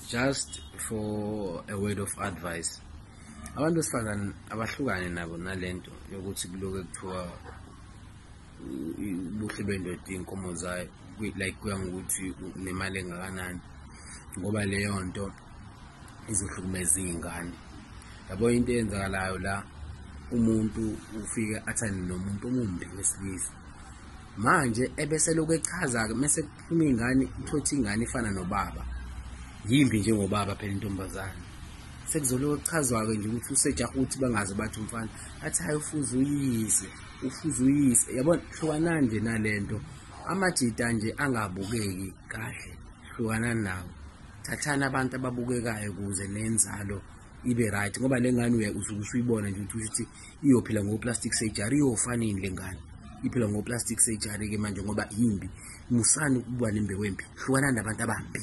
just for a word of advice. Abantu besifazane abahlukane nabo nalento yokuthi kuloke kuthiwa ubuhle bendoda izinkomo zayo, like kuya ngokuthi nemali engakanani, ngoba leyo nto izohlukumeza izingane. Yabo into eyenzakalayo la, umuntu ufike athande nomuntu omumbi wesilisa, manje ebese lokho echaza-ke mase kuphuma ingane, ithothi ingane ifana nobaba, yimbi njengobaba phela intombazane. Sekuzoloku kuchazwa-ke nje ukuthi usejaha ukuthi bangaze bathi umfana athi hayi ufuze uyise, yabona. Hlukana nje nalento, amajita nje angabukeki kahle, hlukana nawo, thathana abantu ababukekayo ukuze nenzalo ibe right, ngoba le ngane usuke usuyibona nje ukuthi iyophila ngo-plastic surgery, iyofanini le ngane iphila ngo-plastic surgery-ke manje ngoba yimbi. Musani ukuba nembe wempi, hlukana nabantu abambi.